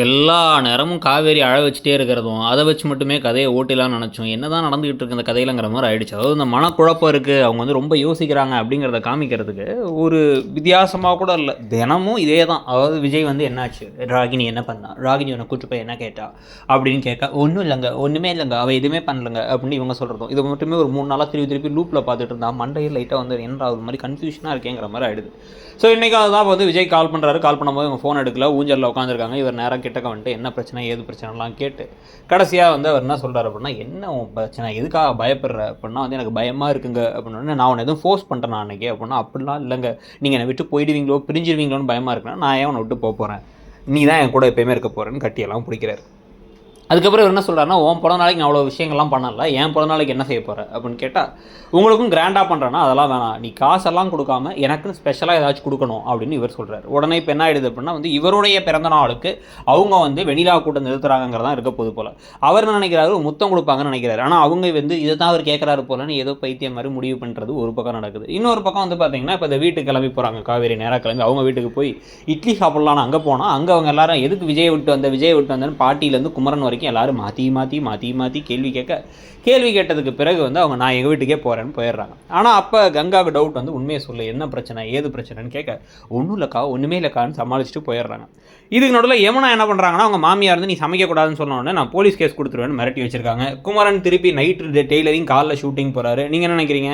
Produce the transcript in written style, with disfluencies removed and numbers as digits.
எல்லா நேரமும் காவேரி அழ வச்சுட்டே இருக்கிறதும், அதை வச்சு மட்டுமே கதையை ஓட்டிலான்னு நினச்சோம். என்னதான் நடந்துகிட்டு இருக்கு இந்த கதையிலங்கிற மாரி ஆயிடுச்சு. அதாவது இந்த மனக்குழப்பம் இருக்கு, அவங்க வந்து ரொம்ப யோசிக்கிறாங்க அப்படிங்கிறத காமிக்கிறதுக்கு ஒரு வித்தியாசமா கூட இல்ல. தினமும் இதே தான். அதாவது விஜய் வந்து என்னாச்சு? ராகினி என்ன பண்ணா? ராகினி உன்னை கூட்டு போய் என்ன கேட்டா? அப்படின்னு கேட்க, ஒன்றும் இல்லைங்க, ஒன்றுமே இல்லைங்க, அவள் எதுவுமே பண்ணலங்க அப்படின்னு இவங்க சொல்கிறதும். இது மட்டுமே ஒரு 3 நாளாக திருப்பி திருப்பி லூப்பில் பார்த்துட்டு இருந்தா மண்டையில் லைட்டாக வந்து என்னடா ஒரு மாதிரி கன்ஃபியூஷனாக இருக்கேங்கிற மாதிரி ஆயிடுது. ஸோ இன்றைக்கி அதுதான் வந்து விஜய் கால் பண்ணுறாரு. கால் பண்ணும்போது இவங்க ஃபோன் எடுக்கல, ஊஞ்சலில் உட்காந்துருக்காங்க. இவர் நேரம் கிட்டக்க வந்துட்டு என்ன பிரச்சனை ஏது பிரச்சனைலாம் கேட்டு கடைசியாக வந்து அவர் என்ன சொல்கிறார் அப்படின்னா, என்ன உன் பிரச்சனை, எதுக்காக பயப்படுற அப்படின்னா வந்து எனக்கு பயமாக இருக்குங்க அப்படின்னா, நான் உன்னை எதுவும் ஃபோர்ஸ் பண்ணுறேன் நான் அன்றைக்கி அப்படின்னா, அப்படிலாம் இல்லைங்க, நீங்கள் என்னை விட்டு போயிடுவீங்களோ பிரிஞ்சிருவீங்களோன்னு பயமாக இருக்குன்னா நான் ஏன் உன்னை விட்டு போகிறேன், நீ தான் என் கூட எப்பயுமே இருக்க போகிறேன்னு கட்டியெல்லாம் பிடிக்கிறாரு. அதுக்கப்புறம் இவர் என்ன சொல்கிறாருன்னா, உன் பிறந்த நாளைக்கு நான் அவ்வளோ விஷயங்கள்லாம் பண்ணல, என் பிறந்த நாளைக்கு என்ன செய்ய போகிற அப்படின்னு கேட்டால், உங்களுக்கும் கிராண்டாக பண்ணுறேன்னா அதெல்லாம் வேணாம், நீ காசெல்லாம் கொடுக்காம எனக்குன்னு ஸ்பெஷலாக ஏதாச்சும் கொடுக்கணும் அப்படின்னு இவர் சொல்கிறார். உடனே இப்போ என்ன ஆகிடுது அப்படின்னா வந்து இவருடைய பிறந்த நாளுக்கு அவங்க வந்து வெண்ணிலா கூட்டம் நிறுத்துறாங்கிறதான் இருக்க போது போல். அவர் என்ன நினைக்கிறாரு, முத்தம் கொடுப்பாங்கன்னு நினைக்கிறாரு. ஆனால் அவங்க வந்து இதை தான் அவர் கேட்குறாரு போலன்னு ஏதோ பைத்தியம் மாதிரி முடிவு பண்ணுறது ஒரு பக்கம் நடக்குது. இன்னொரு பக்கம் வந்து பார்த்தீங்கன்னா இப்போ இந்த வீட்டுக்கு கிளம்பி போகிறாங்க, காவேரி நேராக கிளம்பி அவங்க வீட்டுக்கு போய் இட்லி சாப்பிட்லான்னு அங்கே போனால் அங்கே அவங்க எல்லாரும் எதுக்கு விஜய் விட்டு வந்தேன்னு பாட்டியிலேருந்து குமரன் வரைக்கும் எல்லாரும் மாற்றி கேள்வி கேட்டதுக்கு பிறகு வந்து அவங்க நான் எங்கள் வீட்டுக்கே போகிறேன்னு போயிடுறாங்க. ஆனால் அப்போ கங்காவுக்கு டவுட் வந்து உண்மையை சொல்லு, என்ன பிரச்சனை ஏது பிரச்சனைன்னு கேட்க, ஒன்றும் இல்லைக்கா ஒன்றுமே இல்லைக்கான்னு சமாளிச்சுட்டு போயிடுறாங்க. இதுக்கு நடுவில் யமுனா என்ன பண்ணுறாங்கன்னா, அவங்க மாமியார் வந்து நீ சமைக்கக்கூடாதுன்னு சொன்ன உடனே நான் போலீஸ் கேஸ் கொடுத்துருவேன்னு மிரட்டி வச்சிருக்காங்க. குமரன் திருப்பி நைட்டு டெய்லரிங் காலைல ஷூட்டிங் போகிறாரு. நீங்கள் என்ன நினைக்கிறீங்க?